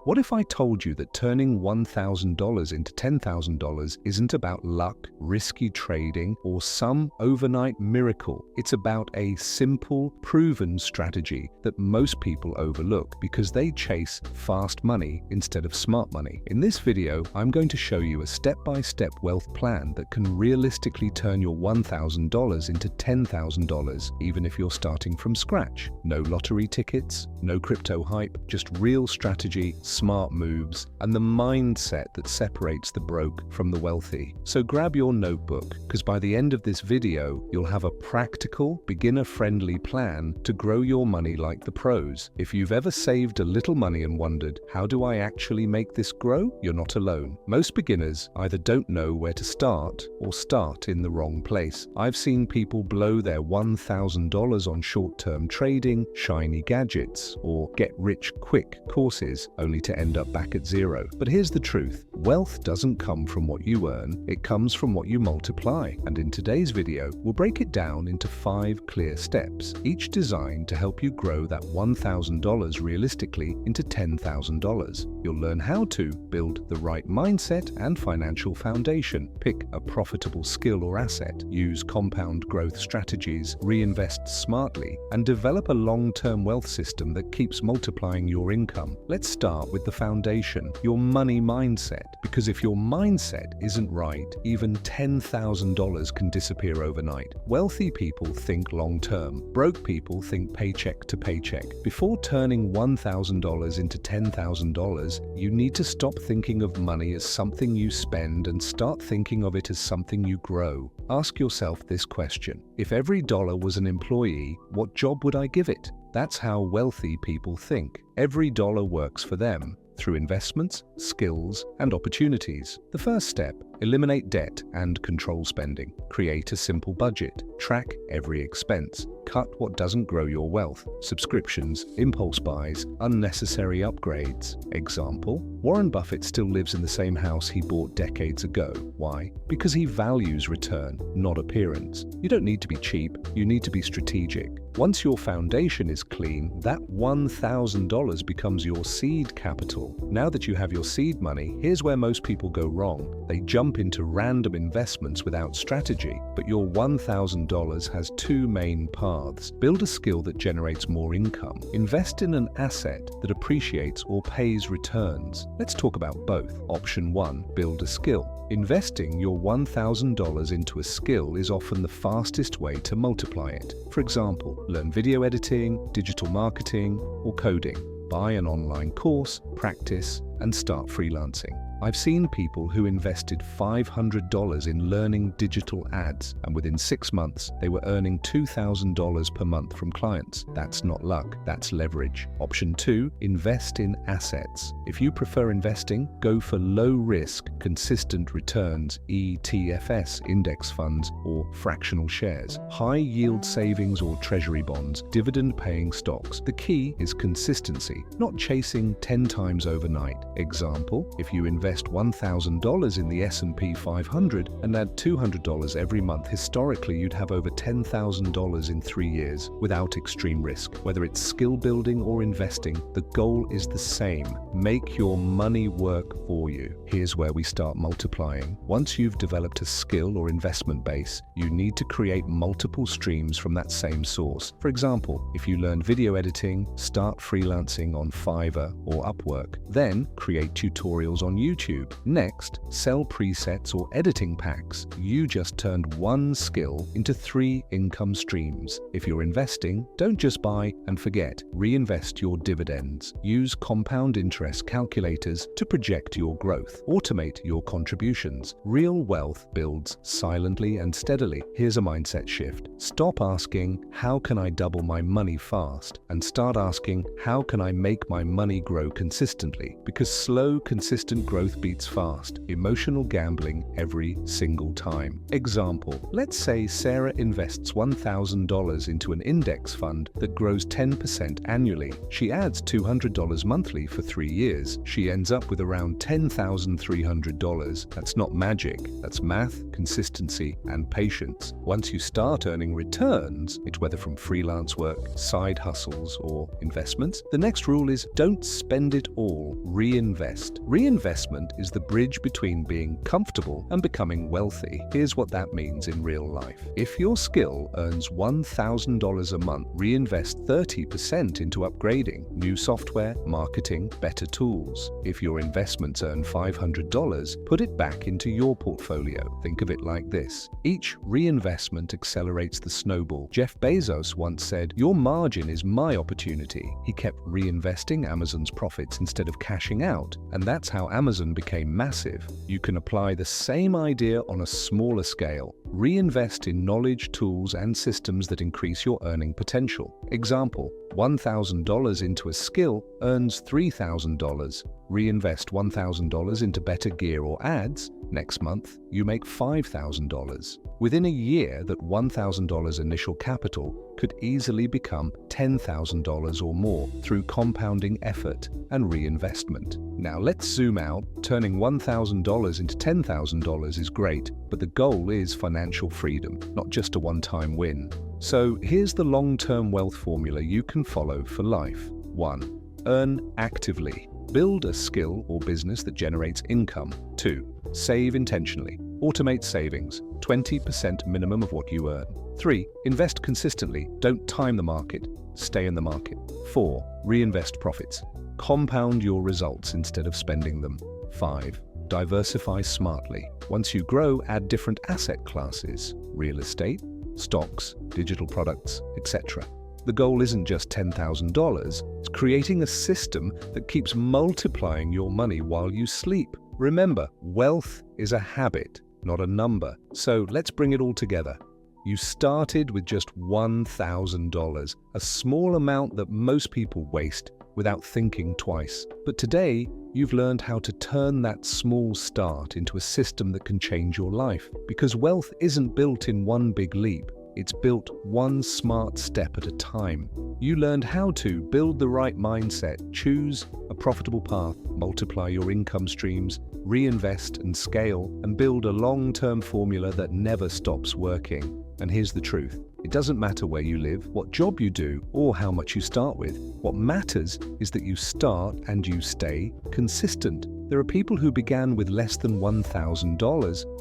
What if I told you that turning $1,000 into $10,000 isn't about luck, risky trading, or some overnight miracle? It's about a simple, proven strategy that most people overlook because they chase fast money instead of smart money. In this video, I'm going to show you a step-by-step wealth plan that can realistically turn your $1,000 into $10,000, even if you're starting from scratch. No lottery tickets, no crypto hype, just real strategy, smart moves, and the mindset that separates the broke from the wealthy. So grab your notebook, because by the end of this video, you'll have a practical, beginner-friendly plan to grow your money like the pros. If you've ever saved a little money and wondered, how do I actually make this grow? You're not alone. Most beginners either don't know where to start or start in the wrong place. I've seen people blow their $1,000 on short-term trading, shiny gadgets, or get-rich-quick courses, only to end up back at zero. But here's the truth. Wealth doesn't come from what you earn, it comes from what you multiply. And in today's video, we'll break it down into 5 clear steps, each designed to help you grow that $1,000 realistically into $10,000. You'll learn how to build the right mindset and financial foundation, pick a profitable skill or asset, use compound growth strategies, reinvest smartly, and develop a long-term wealth system that keeps multiplying your income. Let's start with the foundation, your money mindset. Because if your mindset isn't right, even $10,000 can disappear overnight. Wealthy people think long-term. Broke people think paycheck to paycheck. Before turning $1,000 into $10,000, you need to stop thinking of money as something you spend and start thinking of it as something you grow. Ask yourself this question: if every dollar was an employee, what job would I give it? That's how wealthy people think. Every dollar works for them through investments, skills, and opportunities. The first step: eliminate debt and control spending. Create a simple budget. Track every expense. Cut what doesn't grow your wealth. Subscriptions, impulse buys, unnecessary upgrades. Example: Warren Buffett still lives in the same house he bought decades ago. Why? Because he values return, not appearance. You don't need to be cheap, you need to be strategic. Once your foundation is clean, that $1,000 becomes your seed capital. Now that you have your seed money, here's where most people go wrong. They jump into random investments without strategy. But your $1,000 has 2 main paths. Build a skill that generates more income. Invest in an asset that appreciates or pays returns. Let's talk about both. Option 1, build a skill. Investing your $1,000 into a skill is often the fastest way to multiply it. For example, learn video editing, digital marketing, or coding. Buy an online course, practice, and start freelancing. I've seen people who invested $500 in learning digital ads, and within 6 months, they were earning $2,000 per month from clients. That's not luck, that's leverage. Option 2, invest in assets. If you prefer investing, go for low-risk, consistent returns, ETFs, index funds, or fractional shares. High-yield savings or treasury bonds, dividend-paying stocks. The key is consistency, not chasing 10 times overnight. Example: if you invest $1,000 in the S&P 500 and add $200 every month, historically you'd have over $10,000 in 3 years without extreme risk. Whether it's skill building or investing, the goal is the same: make your money work for you. Here's where we start multiplying. Once you've developed a skill or investment base, you need to create multiple streams from that same source. For example, if you learn video editing, start freelancing on Fiverr or Upwork. Then create tutorials on YouTube. Next, sell presets or editing packs. You just turned one skill into 3 income streams. If you're investing, don't just buy and forget. Reinvest your dividends. Use compound interest calculators to project your growth. Automate your contributions. Real wealth builds silently and steadily. Here's a mindset shift. Stop asking, how can I double my money fast? And start asking, how can I make my money grow consistently? Because slow, consistent growth growth beats fast, emotional gambling every single time. Example, let's say Sarah invests $1,000 into an index fund that grows 10% annually. She adds $200 monthly for 3 years. She ends up with around $10,300. That's not magic, that's math, consistency, and patience. Once you start earning returns, it's whether from freelance work, side hustles, or investments, the next rule is don't spend it all, reinvest. Reinvestment is the bridge between being comfortable and becoming wealthy. Here's what that means in real life. If your skill earns $1,000 a month, reinvest 30% into upgrading, new software, marketing, better tools. If your investments earn $500, put it back into your portfolio. Think of it like this. Each reinvestment accelerates the snowball. Jeff Bezos once said, "Your margin is my opportunity." He kept reinvesting Amazon's profits instead of cashing out, and that's how Amazon became massive. You can apply the same idea on a smaller scale. Reinvest in knowledge, tools, and systems that increase your earning potential. Example, $1,000 into a skill earns $3,000. Reinvest $1,000 into better gear or ads. Next month, you make $5,000. Within a year, that $1,000 initial capital could easily become $10,000 or more through compounding effort and reinvestment. Now let's zoom out. Turning $1,000 into $10,000 is great, but the goal is financial freedom, not just a one-time win. So here's the long-term wealth formula you can follow for life. 1. Earn actively. Build a skill or business that generates income. 2. Save intentionally. Automate savings, 20% minimum of what you earn. 3. Invest consistently. Don't time the market. Stay in the market. 4. Reinvest profits. Compound your results instead of spending them. 5. Diversify smartly. Once you grow, add different asset classes. Real estate, stocks, digital products, etc. The goal isn't just $10,000, it's creating a system that keeps multiplying your money while you sleep. Remember, wealth is a habit, not a number. So let's bring it all together. You started with just $1,000, a small amount that most people waste without thinking twice. But today, you've learned how to turn that small start into a system that can change your life. Because wealth isn't built in one big leap. It's built one smart step at a time. You learned how to build the right mindset, choose a profitable path, multiply your income streams, reinvest and scale, and build a long-term formula that never stops working. And here's the truth. It doesn't matter where you live, what job you do, or how much you start with. What matters is that you start and you stay consistent. There are people who began with less than $1,000,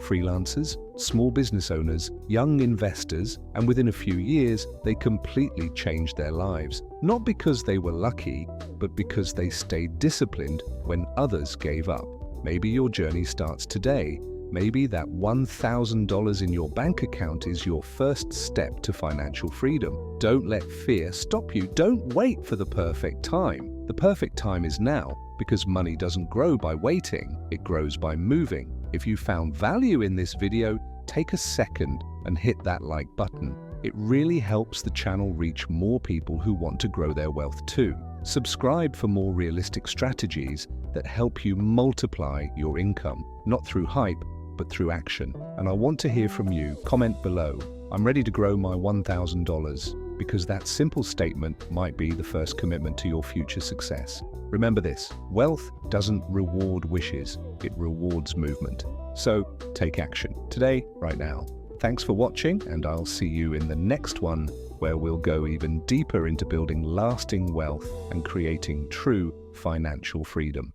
freelancers, small business owners, young investors, and within a few years, they completely changed their lives. Not because they were lucky, but because they stayed disciplined when others gave up. Maybe your journey starts today. Maybe that $1,000 in your bank account is your first step to financial freedom. Don't let fear stop you. Don't wait for the perfect time. The perfect time is now, because money doesn't grow by waiting, it grows by moving. If you found value in this video, take a second and hit that like button. It really helps the channel reach more people who want to grow their wealth too. Subscribe for more realistic strategies that help you multiply your income, not through hype, but through action. And I want to hear from you. Comment below. I'm ready to grow my $1,000, because that simple statement might be the first commitment to your future success. Remember this, wealth doesn't reward wishes, it rewards movement. So take action today, right now. Thanks for watching, and I'll see you in the next one, where we'll go even deeper into building lasting wealth and creating true financial freedom.